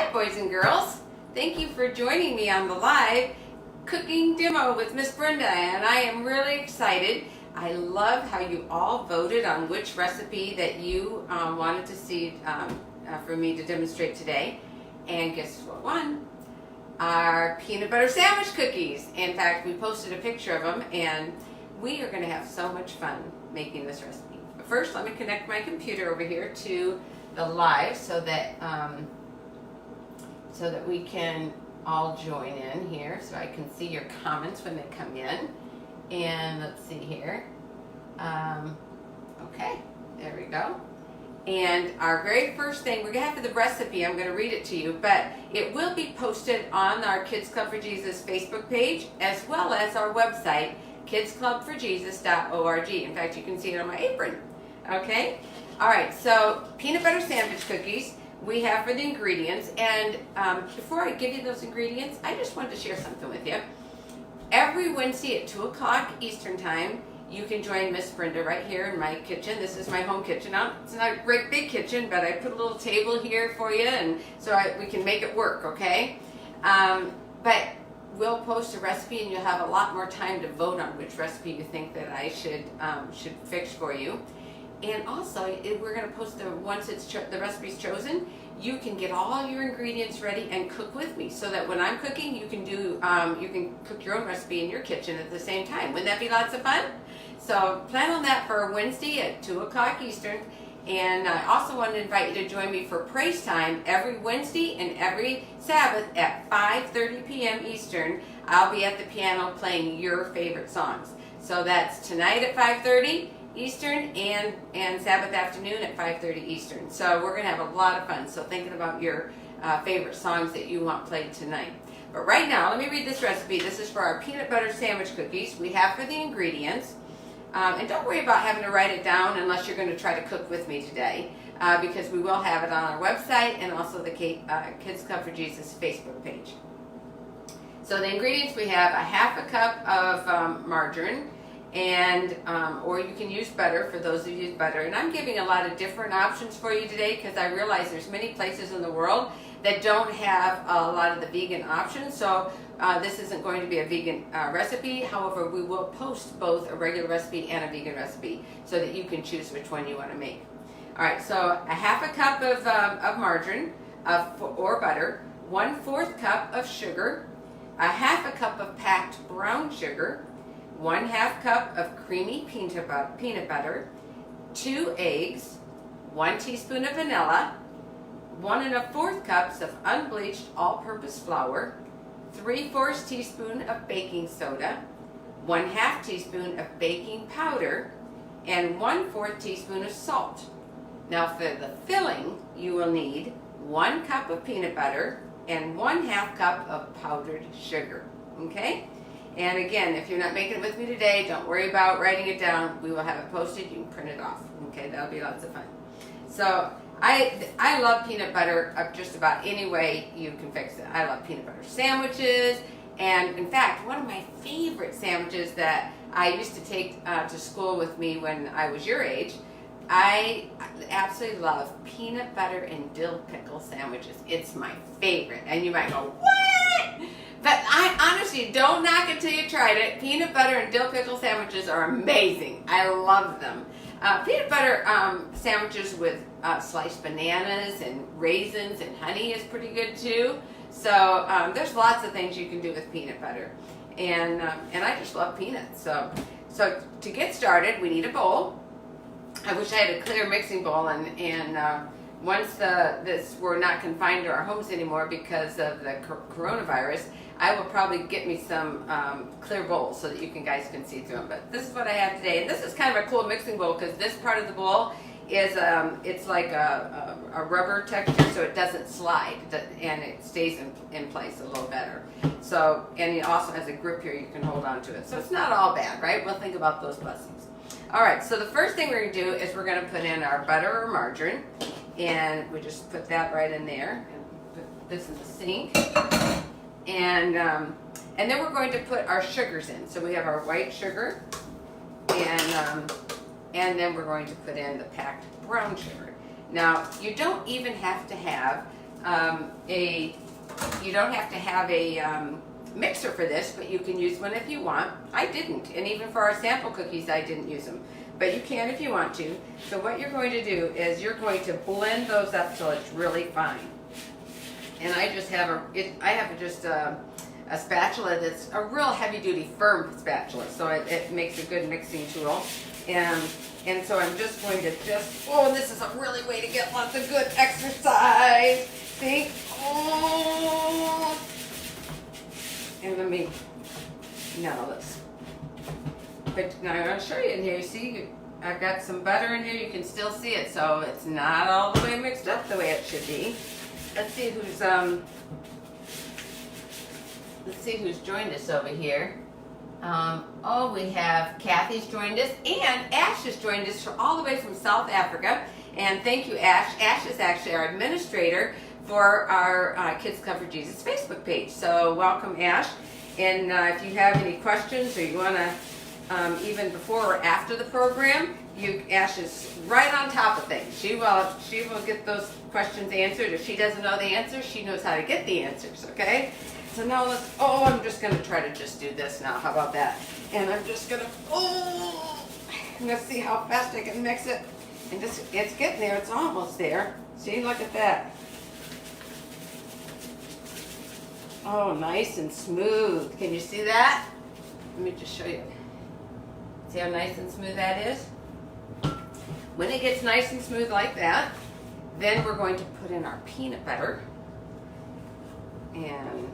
Hi, boys and girls. Thank you for joining me on the live cooking demo with Miss Brenda, and I am really excited. I love how you all voted on which recipe that you wanted to see for me to demonstrate today. And guess what won? Our peanut butter sandwich cookies. In fact, we posted a picture of them, and we are going to have so much fun making this recipe. But first, let me connect my computer over here to the live so that we can all join in here, so I can see your comments when they come in. And let's see here. Okay, there we go. And our very first thing, we're going to have the recipe. I'm going to read it to you, but it will be posted on our Kids Club for Jesus Facebook page, as well as our website, kidsclubforjesus.org. In fact, you can see it on my apron. Okay? All right, so peanut butter sandwich cookies we have for the ingredients. And before I give you those ingredients, I just wanted to share something with you. Every Wednesday at 2 o'clock Eastern Time, you can join Miss Brenda right here in my kitchen. This is my home kitchen. Now, it's not a great big kitchen, but I put a little table here for you, and so we can make it work, okay? But we'll post a recipe, and you'll have a lot more time to vote on which recipe you think that I should fix for you. And also, we're going to post once the recipe's chosen, you can get all your ingredients ready and cook with me, so that when I'm cooking, you can cook your own recipe in your kitchen at the same time. Wouldn't that be lots of fun? So plan on that for Wednesday at 2 o'clock Eastern. And I also want to invite you to join me for praise time every Wednesday and every Sabbath at 5:30 p.m. Eastern. I'll be at the piano playing your favorite songs. So that's tonight at 5:30 Eastern and Sabbath afternoon at 5:30 Eastern. So we're going to have a lot of fun. So thinking about your favorite songs that you want played tonight. But right now, let me read this recipe. This is for our peanut butter sandwich cookies. We have for the ingredients. And don't worry about having to write it down unless you're going to try to cook with me today, because we will have it on our website and also the Kids Club for Jesus Facebook page. So the ingredients, we have a half a cup of margarine, and or you can use butter for those who use butter. And I'm giving a lot of different options for you today, because I realize there's many places in the world that don't have a lot of the vegan options. So this isn't going to be a vegan recipe. However, we will post both a regular recipe and a vegan recipe so that you can choose which one you want to make. All right, so a half a cup of margarine or butter, 1/4 cup of sugar, a half a cup of packed brown sugar, 1/2 cup of creamy peanut butter, 2 eggs, 1 teaspoon of vanilla, 1 1/4 cups of unbleached all-purpose flour, 3/4 teaspoon of baking soda, 1/2 teaspoon of baking powder, and 1/4 teaspoon of salt. Now for the filling, you will need 1 cup of peanut butter and 1/2 cup of powdered sugar. Okay? And again, if you're not making it with me today, don't worry about writing it down. We will have it posted. You can print it off. Okay? That'll be lots of fun. So I love peanut butter just about any way you can fix it. I love peanut butter sandwiches, and in fact, one of my favorite sandwiches that I used to take to school with me when I was your age, I absolutely love peanut butter and dill pickle sandwiches. It's my favorite. And you might go, what? But I honestly, don't knock it till you tried it. Peanut butter and dill pickle sandwiches are amazing. I love them. Peanut butter sandwiches with sliced bananas and raisins and honey is pretty good too. So there's lots of things you can do with peanut butter, and I just love peanuts. So to get started, we need a bowl. I wish I had a clear mixing bowl, and once we're not confined to our homes anymore because of the coronavirus, I will probably get me some clear bowls so that you guys can see through them. But this is what I have today, and this is kind of a cool mixing bowl because this part of the bowl is it's like a rubber texture, so it doesn't slide, and it stays in place a little better. So, and it also has a grip here you can hold on to it. So it's not all bad, right? We'll think about those blessings. All right, so the first thing we're going to do is we're going to put in our butter or margarine, and we just put that right in there, and put this in the sink. And then we're going to put our sugars in. So we have our white sugar, and then we're going to put in the packed brown sugar. Now, you don't even have to have you don't have to have a mixer for this, but you can use one if you want. I didn't, and even for our sample cookies I didn't use them, but you can if you want to. So what you're going to do is you're going to blend those up till it's really fine. And I just have a spatula that's a real heavy-duty firm spatula, so it makes a good mixing tool. And so I'm just going to and this is a really way to get lots of good exercise. See? Oh. And now I'm going to show you in here. You see, I've got some butter in here. You can still see it, so it's not all the way mixed up the way it should be. Let's see who's joined us over here. We have Kathy's joined us, and Ash has joined us all the way from South Africa. And thank you, Ash. Ash is actually our administrator for our Kids Cover Jesus Facebook page. So welcome, Ash. And if you have any questions or you want to, even before or after the program, Ash is right on top of things. She will get those questions answered. If she doesn't know the answer, she knows how to get the answers, okay? So now I'm just going to try to just do this now. How about that? And I'm just going to, I'm going to see how fast I can mix it. And it's getting there. It's almost there. See, look at that. Oh, nice and smooth. Can you see that? Let me just show you. See how nice and smooth that is? When it gets nice and smooth like that, then we're going to put in our peanut butter. And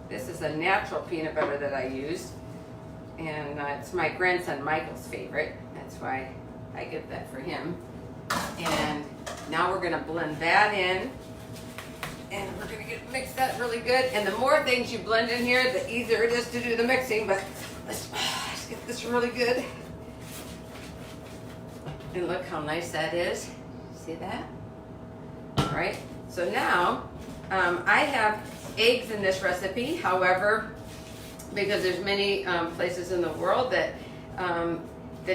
this is a natural peanut butter that I use. And it's my grandson Michael's favorite. That's why I get that for him. And now we're going to blend that in. And we're going to mix that really good. And the more things you blend in here, the easier it is to do the mixing. But let's get this really good. And look how nice that is. See that? All right. So now I have eggs in this recipe. However, because there's many places in the world that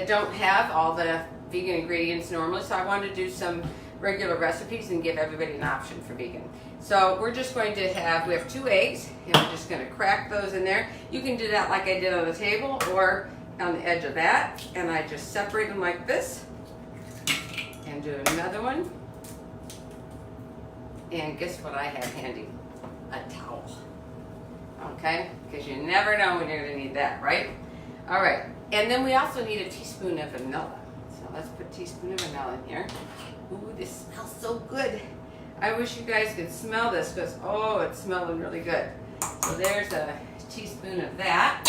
don't have all the vegan ingredients normally, so I wanted to do some regular recipes and give everybody an option for vegan. So we're just going to we have 2 eggs, and we're just going to crack those in there. You can do that like I did on the table or on the edge of that, and I just separate them like this and do another one. And guess what I have handy? A towel. Okay? Because you never know when you're going to need that, right? All right. And then we also need a teaspoon of vanilla. So let's put a teaspoon of vanilla in here. Ooh, this smells so good. I wish you guys could smell this because, it's smelling really good. So there's a teaspoon of that.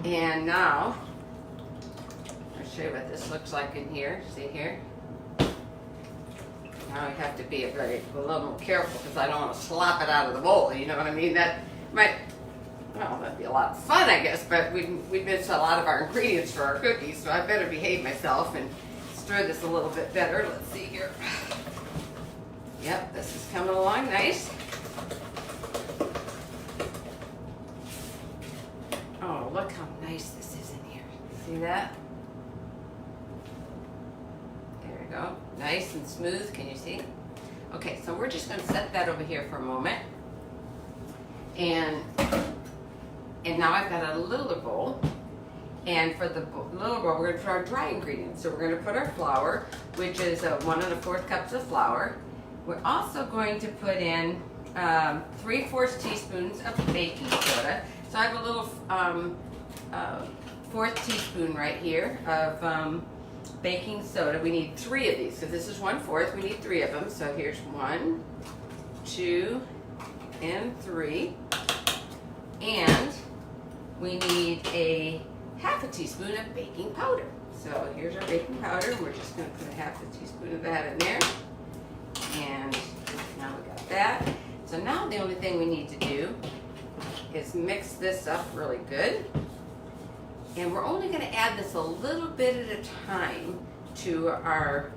And now, I'll show you what this looks like in here. See here? Now I have to be a little more careful because I don't want to slop it out of the bowl. You know what I mean? That might, that'd be a lot of fun, I guess. But we missed a lot of our ingredients for our cookies, so I better behave myself and stir this a little bit better. Let's see here. Yep, this is coming along nice. Oh, look how nice this is in here. See that? There we go. Nice and smooth. Can you see? Okay, so we're just going to set that over here for a moment. And now I've got a little bowl. And for the little bowl, we're going to put our dry ingredients. So we're going to put our flour, which is 1 1/4 cups of flour. We're also going to put in 3/4 teaspoons of baking soda. So I have a little 1/4 teaspoon right here of baking soda. We need 3 of these. So this is 1/4. We need 3 of them. So here's 1, 2, and 3. And we need a 1/2 teaspoon of baking powder. So here's our baking powder. We're just going to put a 1/2 teaspoon of that in there. And now we got that. So now the only thing we need to do is mix this up really good. And we're only going to add this a little bit at a time to our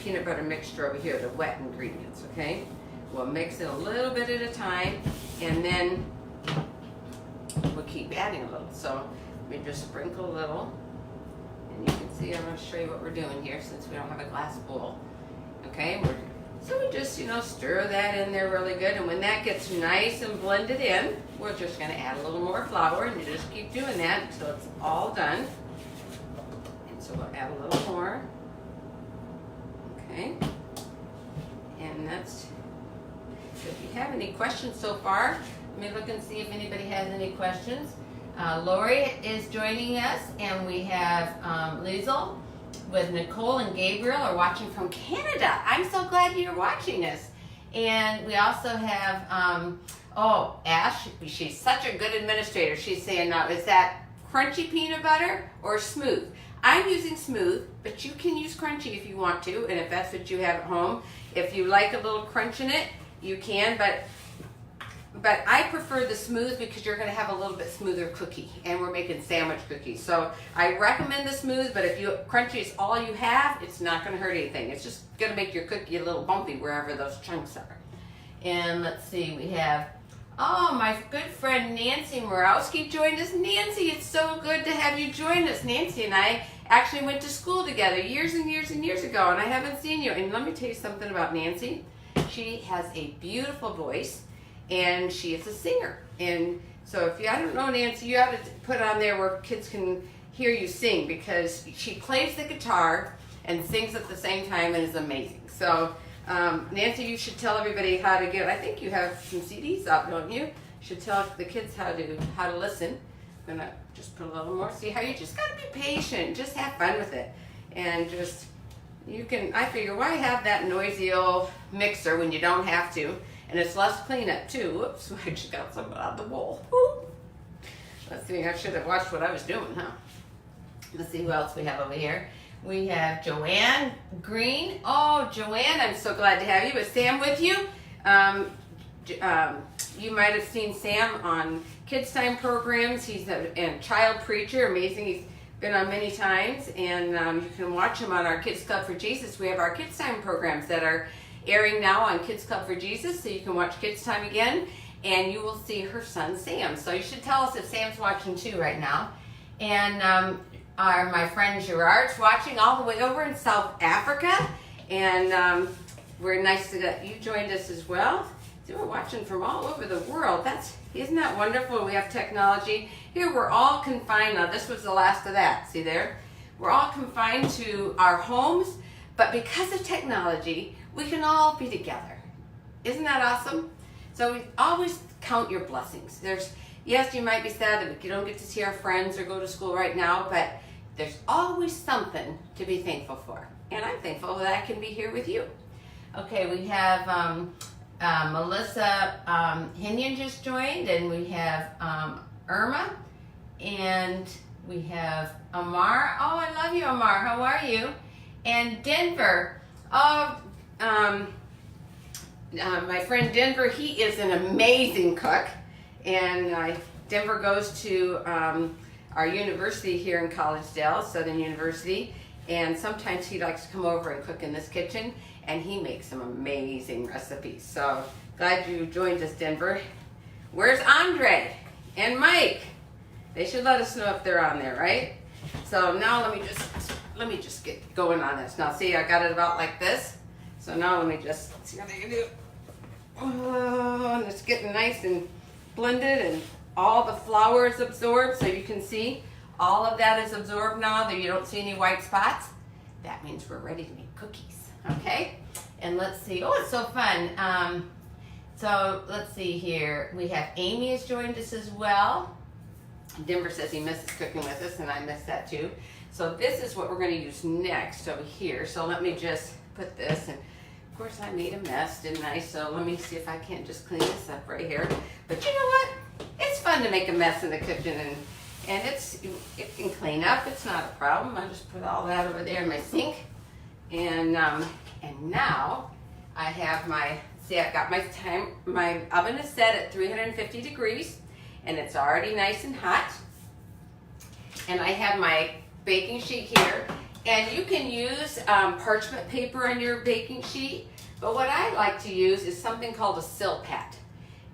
peanut butter mixture over here, the wet ingredients, okay? We'll mix it a little bit at a time, and then we'll keep adding a little. So we just sprinkle a little, and you can see, I'm going to show you what we're doing here since we don't have a glass bowl. Okay, we're So we just, stir that in there really good. And when that gets nice and blended in, we're just going to add a little more flour, and you just keep doing that until it's all done. And so we'll add a little more. Okay. And that's, if you have any questions so far, let me look and see if anybody has any questions. Lori is joining us, and we have Liesl with Nicole and Gabriel are watching from Canada. I'm so glad you're watching us. And we also have, Ash, she's such a good administrator. She's saying now, is that crunchy peanut butter or smooth? I'm using smooth, but you can use crunchy if you want to, and if that's what you have at home. If you like a little crunch in it, you can, but I prefer the smooth because you're going to have a little bit smoother cookie, and we're making sandwich cookies. So I recommend the smooth, but if crunchy is all you have, it's not going to hurt anything. It's just going to make your cookie a little bumpy wherever those chunks are. And let's see, we have, my good friend Nancy Morawski joined us. Nancy, it's so good to have you join us. Nancy and I actually went to school together years and years and years ago, and I haven't seen you. And let me tell you something about Nancy. She has a beautiful voice, and she is a singer. And so if I don't know Nancy, you ought to put on there where kids can hear you sing, because she plays the guitar and sings at the same time and is amazing. So Nancy, you should tell everybody how to get, I think you have some CDs out, don't you? You should tell the kids how to listen. I'm gonna just put a little more. See how you just gotta be patient, just have fun with it. And just, I figure why have that noisy old mixer when you don't have to? And it's less cleanup too. Whoops, I just got some out of the bowl. Whoop. Let's see, I should have watched what I was doing, huh? Let's see who else we have over here. We have Joanne Green. Oh, Joanne, I'm so glad to have you. Is Sam with you? You might have seen Sam on Kids Time programs. He's a child preacher, amazing. He's been on many times, and you can watch him on our Kids Club for Jesus. We have our Kids Time programs that are airing now on Kids Club for Jesus, so you can watch Kids Time again, and you will see her son Sam. So you should tell us if Sam's watching too right now. And my friend Gerard's watching all the way over in South Africa, and we're nice that you joined us as well. So we're watching from all over the world. Isn't that wonderful? We have technology. Here we're all confined. Now this was the last of that. See there? We're all confined to our homes, but because of technology, we can all be together. Isn't that awesome? So we always count your blessings. Yes, you might be sad that we don't get to see our friends or go to school right now, but there's always something to be thankful for. And I'm thankful that I can be here with you. Okay, we have Melissa Hinion just joined, and we have Irma, and we have Amar. Oh, I love you, Amar. How are you? And Denver. Oh, my friend Denver, he is an amazing cook, and Denver goes to our university here in Collegedale, Southern University, and sometimes he likes to come over and cook in this kitchen, and he makes some amazing recipes. So glad you joined us, Denver. Where's Andre and Mike? They should let us know if they're on there, right? So now let me just get going on this. Now see, I got it about like this. So now let me just see what I can do. Oh, and it's getting nice and blended, and all the flour is absorbed, so you can see all of that is absorbed now, that you don't see any white spots. That means we're ready to make cookies, okay? And let's see, oh, it's so fun. So let's see here. We have Amy has joined us as well. Denver says he misses cooking with us, and I miss that too. So this is what we're gonna use next over here. So let me just put this, and of course I made a mess, didn't I? So let me see if I can't just clean this up right here. But you know what? It's fun to make a mess in the kitchen, and it can clean up. It's not a problem. I just put all that over there in my sink, and now I have I've got my oven is set at 350 degrees, and it's already nice and hot. And I have my baking sheet here, and you can use parchment paper on your baking sheet, but what I like to use is something called a Silpat.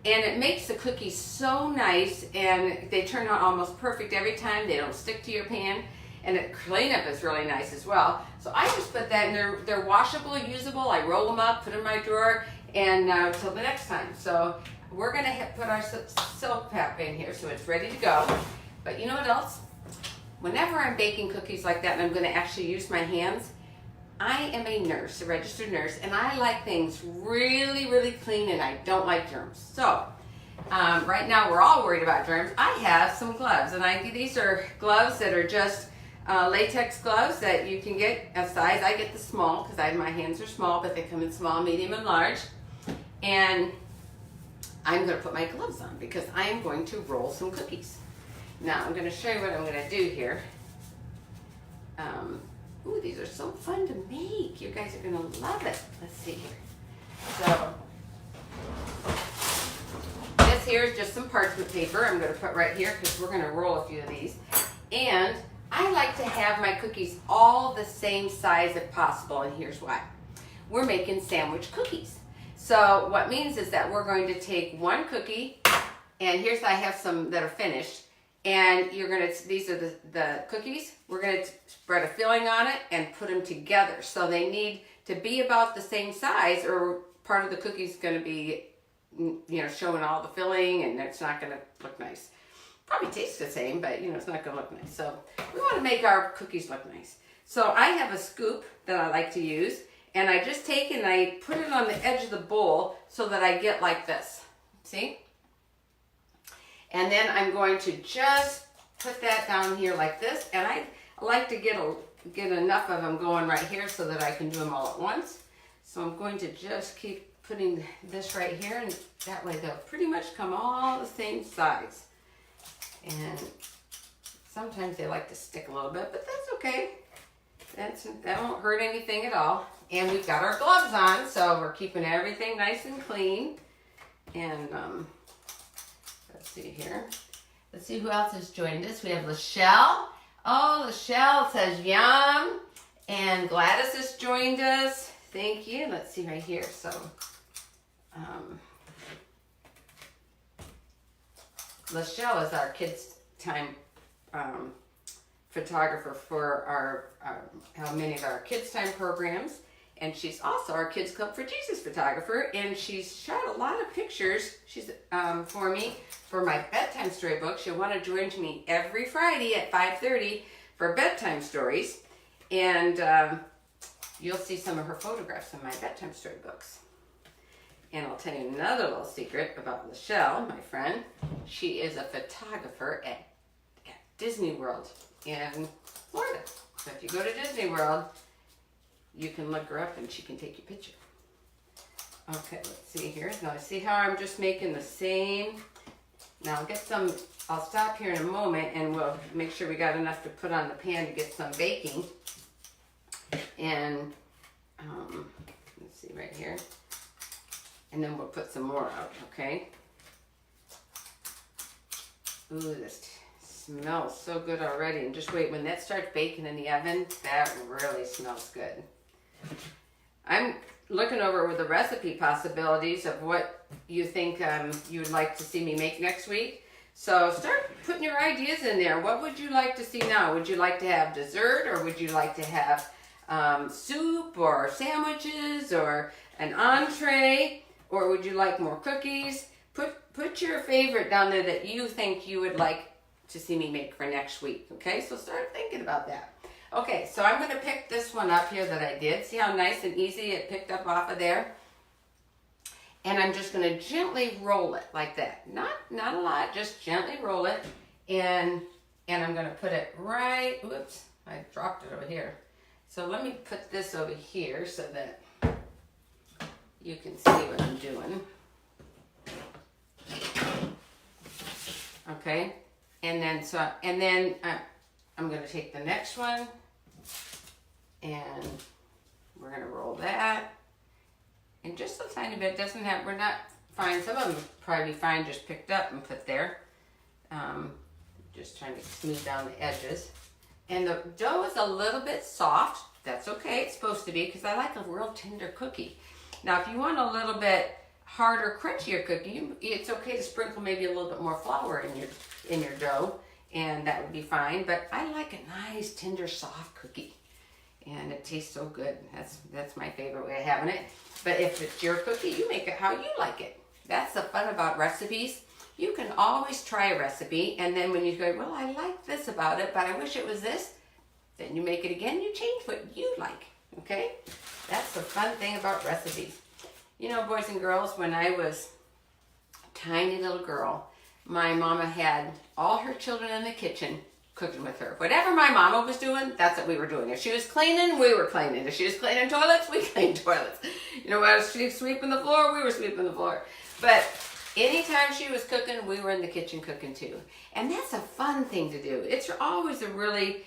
And it makes the cookies so nice, and they turn out almost perfect every time. They don't stick to your pan. and the cleanup is really nice as well. So I just put that in there. They're washable, usable. I roll them up, put them in my drawer, and till the next time. So we're gonna put our silk pap in here so it's ready to go. But you know what else? Whenever I'm baking cookies like that and I'm gonna actually use my hands, I am a nurse, a registered nurse, and I like things really, really clean, and I don't like germs. So right now we're all worried about germs. I have some gloves, and these are gloves that are just latex gloves that you can get a size. I get the small because my hands are small, but they come in small, medium, and large. And I'm going to put my gloves on because I am going to roll some cookies. Now I'm going to show you what I'm going to do here. Ooh, these are so fun to make. You guys are going to love it. Let's see here. So this here is just some parchment paper I'm going to put right here because we're going to roll a few of these. And I like to have my cookies all the same size if possible, and here's why. We're making sandwich cookies. So what means is that we're going to take one cookie, and I have some that are finished, and these are the cookies. We're going to spread a filling on it and put them together. So they need to be about the same size, or part of the cookie is going to be, showing all the filling, and it's not going to look nice. Probably tastes the same, but it's not going to look nice. So we want to make our cookies look nice. So I have a scoop that I like to use, and I just take and I put it on the edge of the bowl so that I get like this. See? And then I'm going to just put that down here like this, and I like to get enough of them going right here so that I can do them all at once. So I'm going to just keep putting this right here, and that way they'll pretty much come all the same size. And sometimes they like to stick a little bit, but that's okay. That won't hurt anything at all. And we've got our gloves on, so we're keeping everything nice and clean. And let's see here. Let's see who else has joined us. We have Lachelle. Oh, Lachelle says yum. And Gladys has joined us. Thank you. Let's see right here. So, Lachelle is our kids' time photographer for many of our kids' time programs, and she's also our Kids Club for Jesus photographer, and she's shot a lot of pictures. She's for me for my bedtime storybook. She'll want to join me every Friday at 5:30 for bedtime stories, and you'll see some of her photographs in my bedtime storybooks. And I'll tell you another little secret about Lachelle, my friend. She is a photographer at Disney World in Florida. So if you go to Disney World, you can look her up and she can take your picture. Okay, let's see here. Now see how I'm just making the same. Now I'll stop here in a moment and we'll make sure we got enough to put on the pan to get some baking. And let's see right here. And then we'll put some more out, okay? Ooh, this smells so good already. And just wait, when that starts baking in the oven, that really smells good. I'm looking over with the recipe possibilities of what you think you would like to see me make next week. So start putting your ideas in there. What would you like to see now? Would you like to have dessert, or would you like to have soup or sandwiches or an entree? Or would you like more cookies? Put your favorite down there that you think you would like to see me make for next week. Okay, so start thinking about that. Okay, so I'm going to pick this one up here that I did. See how nice and easy it picked up off of there? And I'm just going to gently roll it like that. Not a lot, just gently roll it. And I'm going to put it right, whoops, I dropped it over here. So let me put this over here so that you can see what I'm doing. Okay, and then I'm going to take the next one, and we're going to roll that. And just a tiny bit, we're not fine. Some of them probably fine just picked up and put there. Just trying to smooth down the edges. And the dough is a little bit soft. That's okay, it's supposed to be, because I like a real tender cookie. Now, if you want a little bit harder, crunchier cookie, it's okay to sprinkle maybe a little bit more flour in your dough, and that would be fine. But I like a nice, tender, soft cookie, and it tastes so good. That's my favorite way of having it. But if it's your cookie, you make it how you like it. That's the fun about recipes. You can always try a recipe, and then when you go, well, I like this about it, but I wish it was this, then you make it again, you change what you like, okay? That's the fun thing about recipes. You know, boys and girls, when I was a tiny little girl, my mama had all her children in the kitchen cooking with her. Whatever my mama was doing, that's what we were doing. If she was cleaning, we were cleaning. If she was cleaning toilets, we cleaned toilets. You know, if she was sweeping the floor, we were sweeping the floor. But anytime she was cooking, we were in the kitchen cooking too. And that's a fun thing to do. It's always a really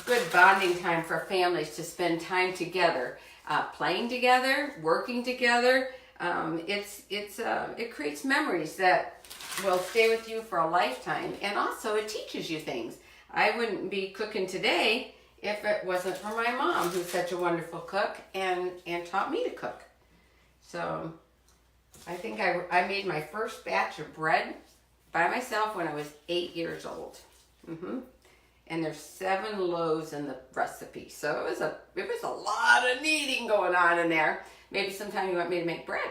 good bonding time for families to spend time together, playing together, working together. It creates memories that will stay with you for a lifetime, and also it teaches you things. I wouldn't be cooking today if it wasn't for my mom, who's such a wonderful cook and taught me to cook. So I think I made my first batch of bread by myself when I was 8 years old. And there's 7 loaves in the recipe. So it was a lot of kneading going on in there. Maybe sometime you want me to make bread.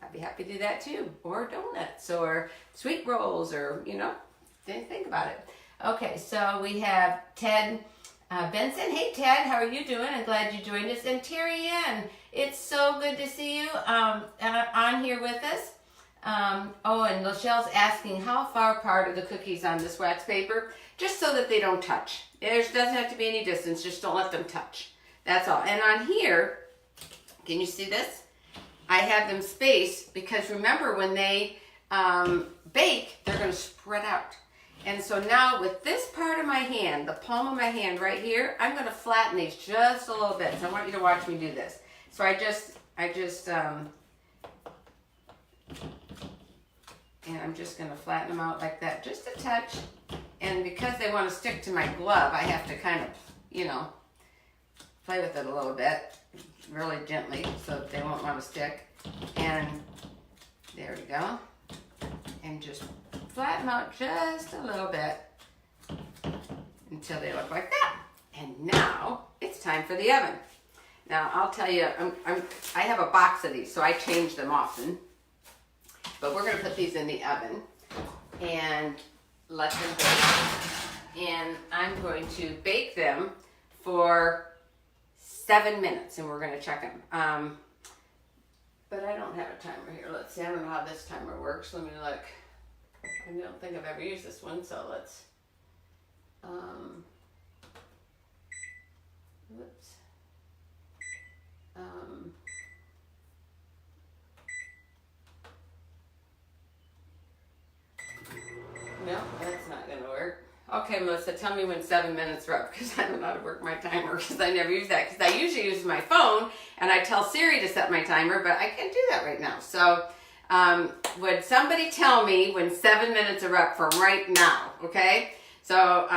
I'd be happy to do that too. Or donuts or sweet rolls, or, you know, didn't think about it. Okay, so we have Ted Benson. Hey Ted, how are you doing? I'm glad you joined us. And Terry Ann, it's so good to see you on here with us. Oh, and Michelle's asking how far apart are the cookies on this wax paper? Just so that they don't touch. There doesn't have to be any distance, just don't let them touch. That's all. And on here, can you see this? I have them spaced because remember, when they bake, they're going to spread out. And so now with this part of my hand, the palm of my hand right here, I'm going to flatten these just a little bit. So I want you to watch me do this. So and I'm just going to flatten them out like that, just a touch. And because they want to stick to my glove, I have to kind of, you know, play with it a little bit, really gently, so that they won't want to stick. And there we go. And just flatten out just a little bit until they look like that. And now it's time for the oven. Now I'll tell you, I have a box of these, so I change them often. But we're going to put these in the oven and let them bake. And I'm going to bake them for 7 minutes, and we're going to check them. But I don't have a timer here. Let's see. I don't know how this timer works. Let me look. I don't think I've ever used this one, so let's. Whoops. No, that's not going to work. Okay, Melissa, tell me when 7 minutes are up, because I don't know how to work my timer, because I never use that. Because I usually use my phone, and I tell Siri to set my timer, but I can't do that right now. So would somebody tell me when 7 minutes are up from right now, okay? So,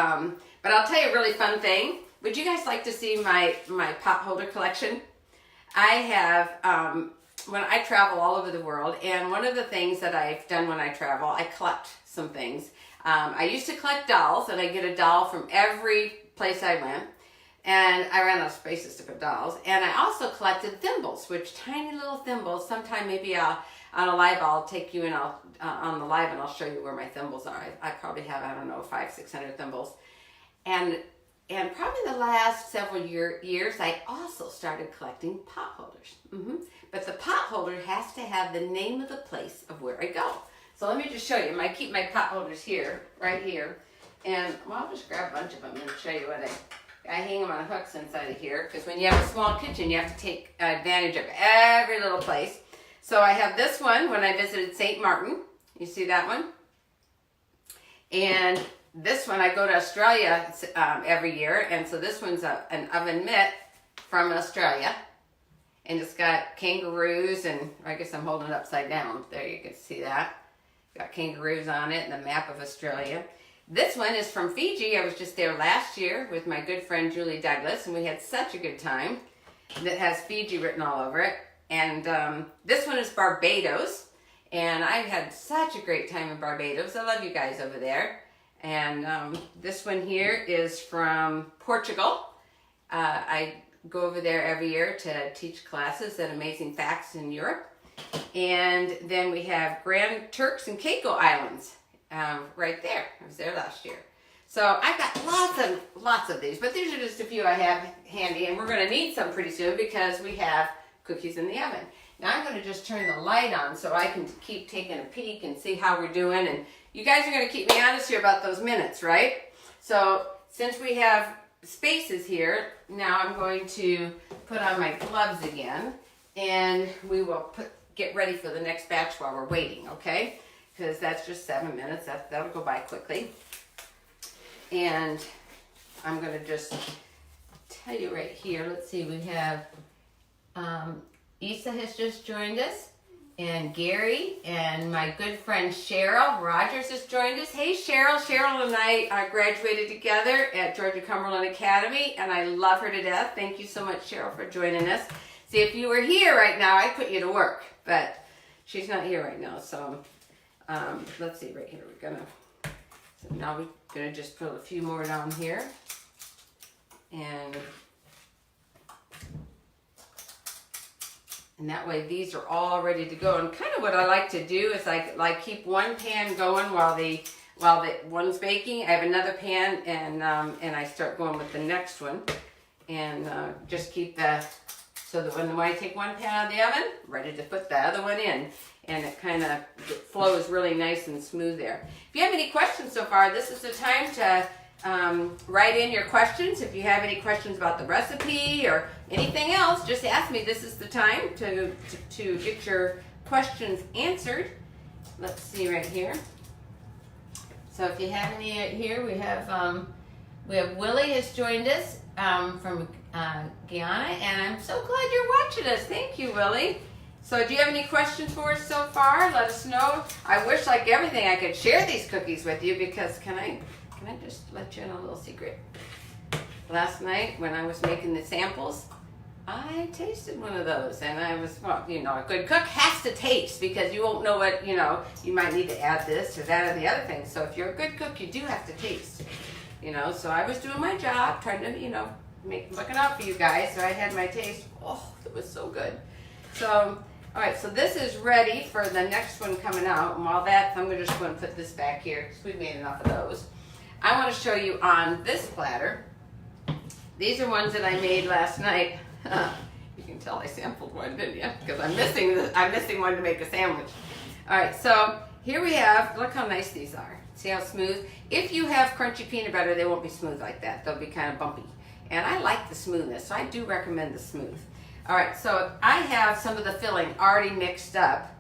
but I'll tell you a really fun thing. Would you guys like to see my pot holder collection? I have, when I travel all over the world, and one of the things that I've done when I travel, I collect some things. I used to collect dolls, and I get a doll from every place I went, and I ran out of spaces to put dolls. And I also collected thimbles, which tiny little thimbles. Sometime maybe on a live, I'll take you in on the live, and I'll show you where my thimbles are. I probably have, I don't know, 500-600 thimbles. And probably the last several years, I also started collecting pot holders. But the pot holder has to have the name of the place of where I go. So let me just show you. I keep my pot holders here, right here. And well, I'll just grab a bunch of them and show you what I hang them on hooks inside of here. Because when you have a small kitchen, you have to take advantage of every little place. So I have this one when I visited St. Martin. You see that one? And this one, I go to Australia every year. And so this one's an oven mitt from Australia. And it's got kangaroos, and I guess I'm holding it upside down. There, you can see that. Got kangaroos on it and the map of Australia. This one is from Fiji. I was just there last year with my good friend Julie Douglas, and we had such a good time. That has Fiji written all over it. And this one is Barbados, and I've had such a great time in Barbados. I love you guys over there. And this one here is from Portugal. I go over there every year to teach classes at Amazing Facts in Europe. And then we have Grand Turks and Caicos Islands right there. I was there last year. So I've got lots of these, but these are just a few I have handy, and we're going to need some pretty soon because we have cookies in the oven. Now I'm going to just turn the light on so I can keep taking a peek and see how we're doing. And you guys are going to keep me honest here about those minutes, right? So since we have spaces here, now I'm going to put on my gloves again, and we will get ready for the next batch while we're waiting, okay? Because that's just 7 minutes. That'll go by quickly. And I'm going to just tell you right here. Let's see, we have Isa has just joined us, and Gary, and my good friend Cheryl Rogers has joined us. Hey Cheryl, Cheryl and I graduated together at Georgia Cumberland Academy, and I love her to death. Thank you so much, Cheryl, for joining us. See, if you were here right now, I'd put you to work, but she's not here right now, so let's see right here. So now we're gonna just put a few more down here, and that way these are all ready to go. And kind of what I like to do is like keep one pan going while the one's baking. I have another pan, and I start going with the next one, and just keep so that when I take one pan out of the oven, ready to put the other one in, and it kind of flows really nice and smooth there. If you have any questions so far, this is the time to write in your questions. If you have any questions about the recipe or anything else, just ask me. This is the time to get your questions answered. Let's see right here. So if you have any here, we have Willie has joined us from Guyana, and I'm so glad you're watching us. Thank you, Willie. So do you have any questions for us so far? Let us know. I wish, like everything, I could share these cookies with you, because can I just let you in a little secret? Last night when I was making the samples, I tasted one of those, and I was, well, you know, a good cook has to taste, because you won't know what, you know, you might need to add this or that or the other thing. So if you're a good cook, you do have to taste, you know. So I was doing my job, trying to, you know, looking out for you guys. So I had my taste. Oh, it was so good. So, all right, so this is ready for the next one coming out. And while that's, I'm just going to put this back here, because we've made enough of those. I want to show you on this platter. These are ones that I made last night. You can tell I sampled one, didn't you? Because I'm missing one to make a sandwich. All right, so here we have, look how nice these are. See how smooth? If you have crunchy peanut butter, they won't be smooth like that. They'll be kind of bumpy. And I like the smoothness, so I do recommend the smooth. All right, so I have some of the filling already mixed up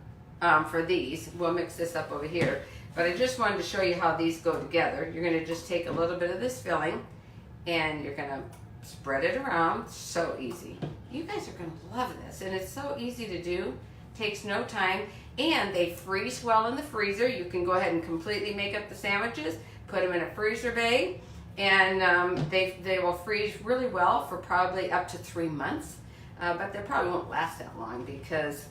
for these. We'll mix this up over here. But I just wanted to show you how these go together. You're going to just take a little bit of this filling, and you're going to spread it around. So easy. You guys are going to love this, and it's so easy to do. Takes no time, and they freeze well in the freezer. You can go ahead and completely make up the sandwiches, put them in a freezer bay, and they will freeze really well for probably up to 3 months. But they probably won't last that long, because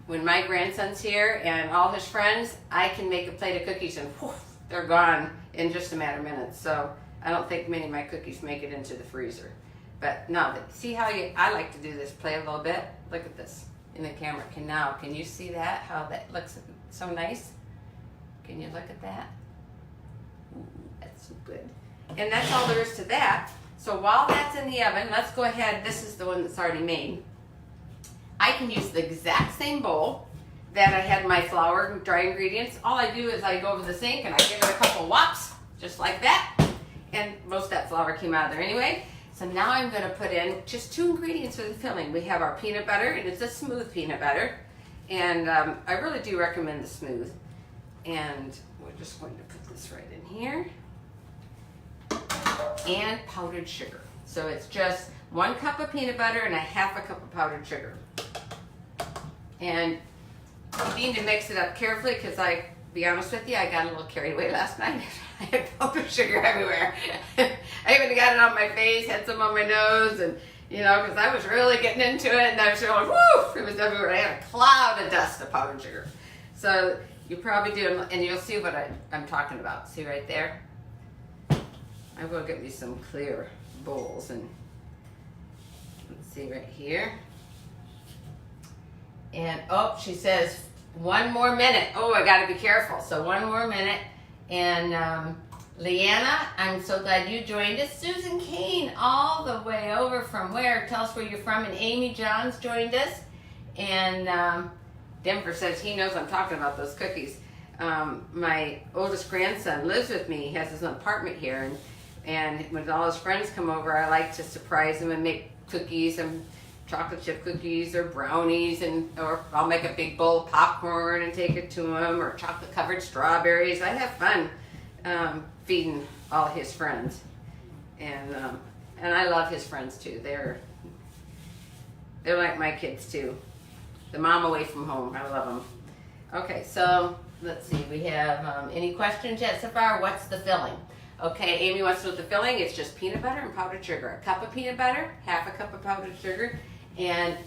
when my grandson's here and all his friends, I can make a plate of cookies and whew, they're gone in just a matter of minutes. So I don't think many of my cookies make it into the freezer. But no, see how I like to do this, play a little bit. Look at this in the camera. Can you see that? How that looks so nice? Can you look at that? Ooh, that's so good. And that's all there is to that. So while that's in the oven, let's go ahead. This is the one that's already made. I can use the exact same bowl that I had my flour and dry ingredients. All I do is I go over the sink and I give it a couple whops, just like that. And most of that flour came out of there anyway. So now I'm going to put in just 2 ingredients for the filling. We have our peanut butter, and it's a smooth peanut butter. And I really do recommend the smooth. And we're just going to put this right in here. And powdered sugar. So it's just 1 cup of peanut butter and a 1/2 cup of powdered sugar. And you need to mix it up carefully, because be honest with you, I got a little carried away last night. I had powdered sugar everywhere. I even got it on my face, had some on my nose, and you know, because I was really getting into it, and I was really like, whoo, it was everywhere. I had a cloud of dust of powdered sugar. So you probably do, and you'll see what I'm talking about. See right there? I will get me some clear bowls, and let's see right here. And oh, she says 1 more minute. Oh, I gotta be careful. So 1 more minute. And Leanna, I'm so glad you joined us. Susan Kane, all the way over from where? Tell us where you're from. And Amy Johns joined us. And Denver says he knows I'm talking about those cookies. My oldest grandson lives with me. He has his own apartment here. And when all his friends come over, I like to surprise him and make cookies and chocolate chip cookies or brownies, or I'll make a big bowl of popcorn and take it to him, or chocolate covered strawberries. I have fun feeding all his friends, and I love his friends too. They're like my kids too. The mom away from home, I love them. Okay, so let's see. We have any questions yet so far? What's the filling? Okay, Amy wants to know the filling. It's just peanut butter and powdered sugar. A cup of peanut butter, half a cup of powdered sugar, and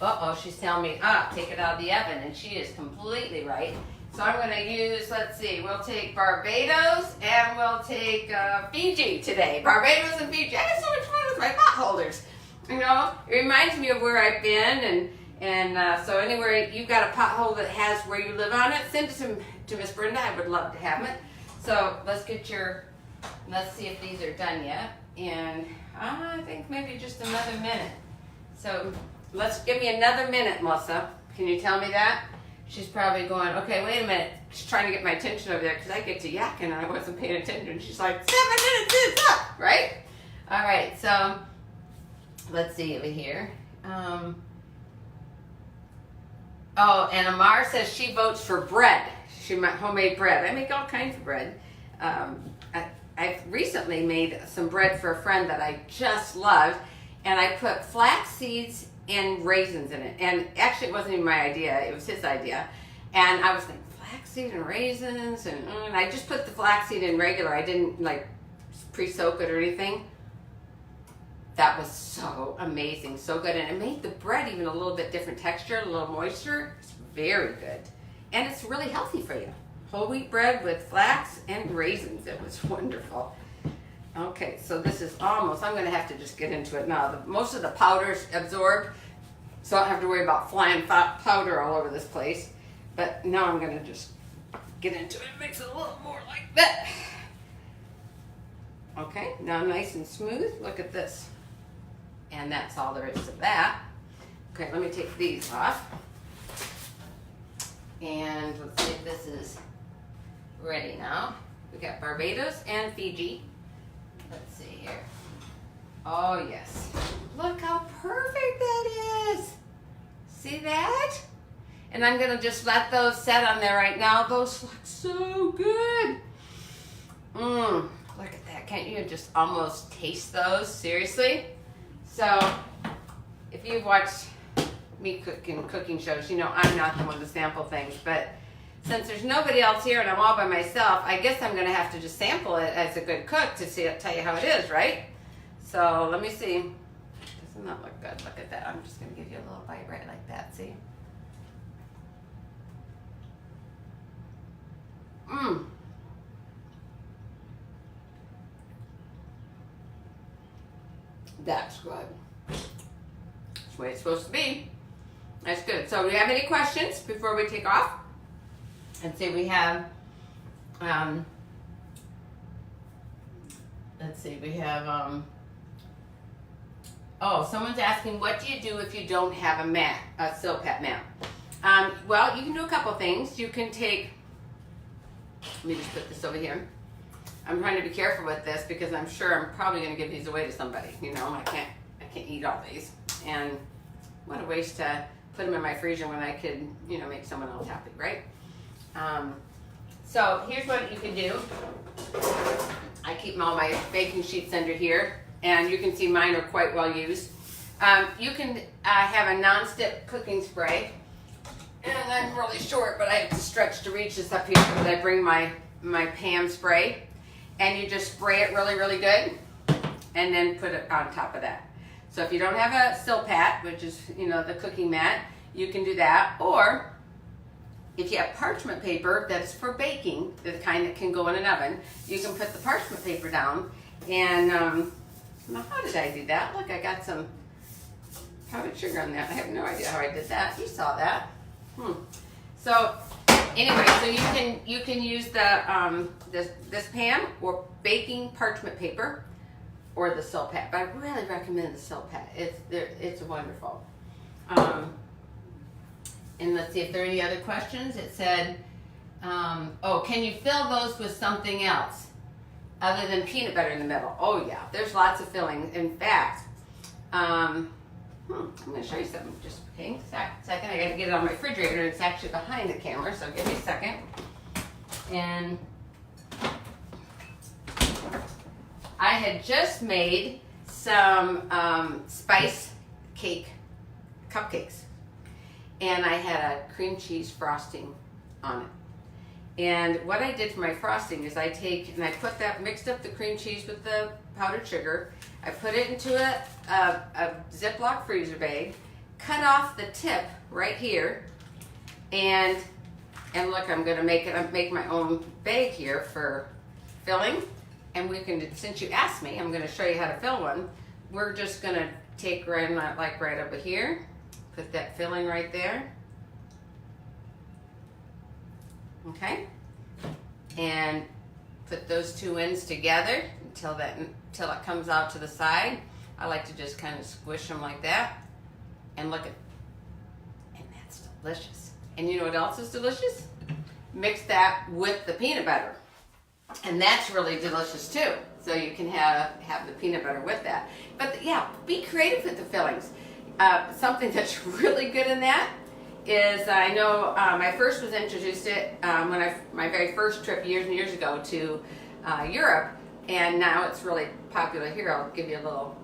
she's telling me, take it out of the oven, and she is completely right. So I'm going to use, let's see, we'll take Barbados and we'll take Fiji today. Barbados and Fiji. I have so much fun with my pot holders. You know, it reminds me of where I've been, and so anywhere you've got a pot holder that has where you live on it, send it to Miss Brenda. I would love to have it. So let's see if these are done yet. And I think maybe just another minute. So let's give me another minute, Melissa. Can you tell me that? She's probably going, okay, wait a minute. She's trying to get my attention over there because I get to yakking and I wasn't paying attention. She's like, 7 minutes is up, right? All right, so let's see over here. And Amar says she votes for bread. She makes homemade bread. I make all kinds of bread. I've recently made some bread for a friend that I just loved, and I put flax seeds and raisins in it. And actually, it wasn't even my idea; it was his idea. And I was thinking flaxseed and raisins, and I just put the flaxseed in regular. I didn't like pre-soak it or anything. That was so amazing, so good, and it made the bread even a little bit different texture, a little moisture. It's very good, and it's really healthy for you. Whole wheat bread with flax and raisins. It was wonderful. Okay, so this is almost, I'm going to have to just get into it now. Most of the powder's absorbed, so I don't have to worry about flying powder all over this place. But now I'm going to just get into it. It makes it a little more like that. Okay, now nice and smooth. Look at this. And that's all there is to that. Okay, let me take these off. And let's see if this is ready now. We got Barbados and Fiji. Let's see here. Oh yes. Look how perfect that is. See that? And I'm gonna just let those set on there right now. Those look so good. Look at that. Can't you just almost taste those? Seriously? So if you've watched me cooking shows, you know I'm not the one to sample things, but since there's nobody else here and I'm all by myself, I guess I'm going to have to just sample it as a good cook to tell you how it is, right? So let me see. Doesn't that look good? Look at that. I'm just going to give you a little bite right like that. See? That's good. That's the way it's supposed to be. That's good. So do you have any questions before we take off? And see, we have, let's see, we have, someone's asking, what do you do if you don't have a mat, a Silpat mat? Well, you can do a couple things. You can take, let me just put this over here. I'm trying to be careful with this because I'm sure I'm probably going to give these away to somebody. You know, I can't eat all these. And what a waste to put them in my freezer when I could, you know, make someone else happy, right? So here's what you can do. I keep all my baking sheets under here, and you can see mine are quite well used. You can have a non-stick cooking spray, and I'm really short, but I have to stretch to reach this up here because I bring my Pam spray, and you just spray it really, really good, and then put it on top of that. So if you don't have a Silpat, which is, you know, the cooking mat, you can do that, or if you have parchment paper that's for baking, the kind that can go in an oven, you can put the parchment paper down. And now how did I do that? Look, I got some powdered sugar on that. I have no idea how I did that. You saw that. So anyway, so you can use the this pan or baking parchment paper or the silk pad. But I really recommend the silk pad. It's wonderful. And let's see if there are any other questions. It said, oh, can you fill those with something else other than peanut butter in the middle? Oh yeah, there's lots of filling. In fact, I'm going to show you something. Just hang a second. I got to get it on my refrigerator. It's actually behind the camera, so give me a second. And I had just made some spice cake cupcakes. And I had a cream cheese frosting on it. And what I did for my frosting is I mixed up the cream cheese with the powdered sugar. I put it into a Ziploc freezer bag, cut off the tip right here, and look, I'm going to make my own bag here for filling. And since you asked me, I'm going to show you how to fill one. We're just going to take right over here. Put that filling right there. Okay. And put those two ends together until it comes out to the side. I like to just kind of squish them like that. And look and that's delicious. And you know what else is delicious? Mix that with the peanut butter. And that's really delicious too. So you can have the peanut butter with that. But yeah, be creative with the fillings. Something that's really good in that is I know I first was introduced to it my very first trip years and years ago to Europe, and now it's really popular here. I'll give you a little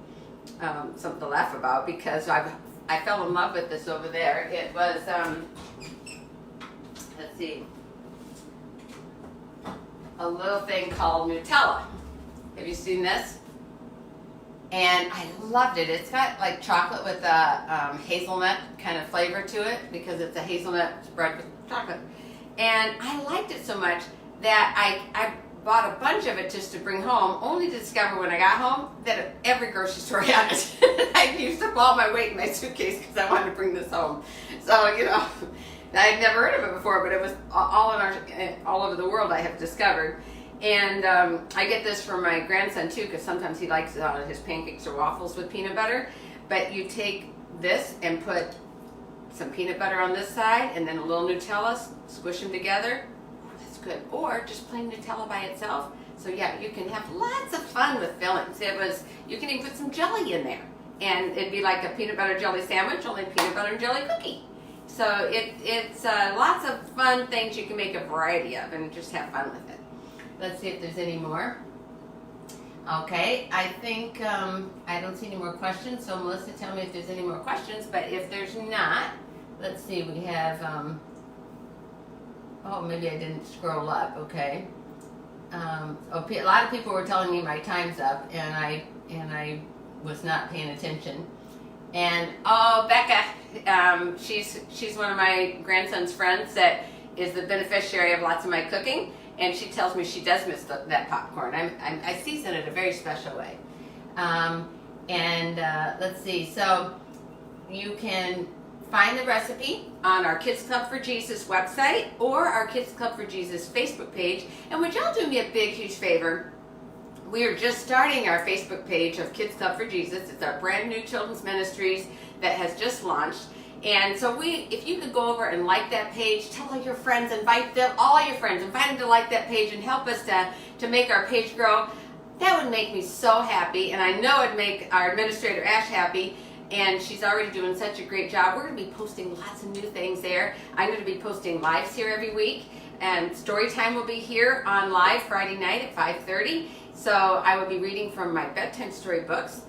something to laugh about because I fell in love with this over there. It was let's see, a little thing called Nutella. Have you seen this? And I loved it. It's got like chocolate with a hazelnut kind of flavor to it because it's a hazelnut spread with chocolate. And I liked it so much that I bought a bunch of it just to bring home, only to discover when I got home that every grocery store had it. I used up all my weight in my suitcase because I wanted to bring this home. So, you know, I'd never heard of it before, but it was all over the world I have discovered. And I get this from my grandson too, because sometimes he likes his pancakes or waffles with peanut butter. But you take this and put some peanut butter on this side and then a little Nutella, squish them together. That's good. Or just plain Nutella by itself. So yeah, you can have lots of fun with fillings. You can even put some jelly in there. And it'd be like a peanut butter jelly sandwich, only peanut butter and jelly cookie. So it's lots of fun things you can make a variety of and just have fun with it. Let's see if there's any more. Okay, I think I don't see any more questions, so Melissa, tell me if there's any more questions, but if there's not, let's see, we have, oh, maybe I didn't scroll up, okay. A lot of people were telling me my time's up, and I was not paying attention. And, oh, Becca, she's one of my grandson's friends that is the beneficiary of lots of my cooking. And she tells me she does miss that popcorn. I season it a very special way. Let's see. So you can find the recipe on our Kids Club for Jesus website or our Kids Club for Jesus Facebook page. And would y'all do me a big, huge favor? We are just starting our Facebook page of Kids Club for Jesus. It's our brand new children's ministries that has just launched. And so if you could go over and like that page, tell all your friends, invite them to like that page and help us to make our page grow. That would make me so happy, and I know it'd make our administrator Ash happy, and she's already doing such a great job. We're going to be posting lots of new things there. I'm going to be posting lives here every week, and story time will be here on live Friday night at 5:30. So I will be reading from my bedtime story books.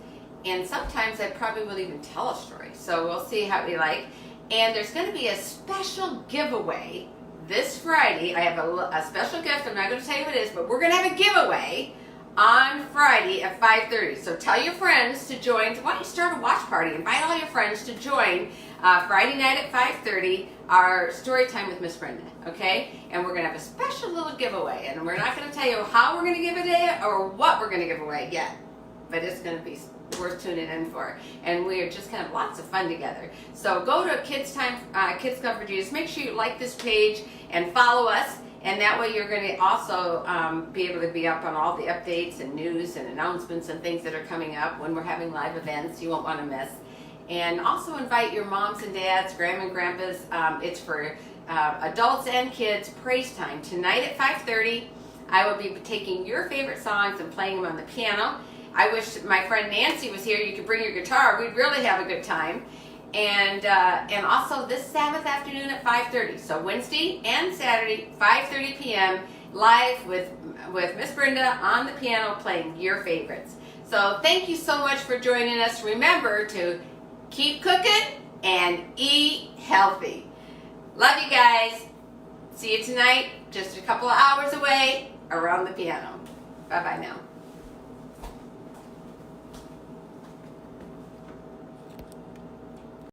And sometimes I probably will even tell a story. So we'll see how we like. And there's going to be a special giveaway this Friday. I have a special gift. I'm not going to tell you what it is, but we're going to have a giveaway on Friday at 5:30. So tell your friends to join. Why don't you start a watch party? Invite all your friends to join Friday night at 5:30 our story time with Miss Brenda, okay? And we're going to have a special little giveaway, and we're not going to tell you how we're going to give it away or what we're going to give away yet, but it's going to be worth tuning in for, and we are just going to have lots of fun together. So go to Kids Time, Kids Club for Jesus. Make sure you like this page and follow us, and that way you're going to also be able to be up on all the updates and news and announcements and things that are coming up when we're having live events you won't want to miss. And also invite your moms and dads, grandma and grandpas. It's for adults and kids. Praise time tonight at 5:30. I will be taking your favorite songs and playing them on the piano. I wish my friend Nancy was here. You could bring your guitar. We'd really have a good time. And also this Sabbath afternoon at 5:30. So Wednesday and Saturday, 5:30 p.m. live with Miss Brenda on the piano playing your favorites. So thank you so much for joining us. Remember to keep cooking and eat healthy. Love you guys. See you tonight, just a couple of hours away around the piano. Bye-bye now.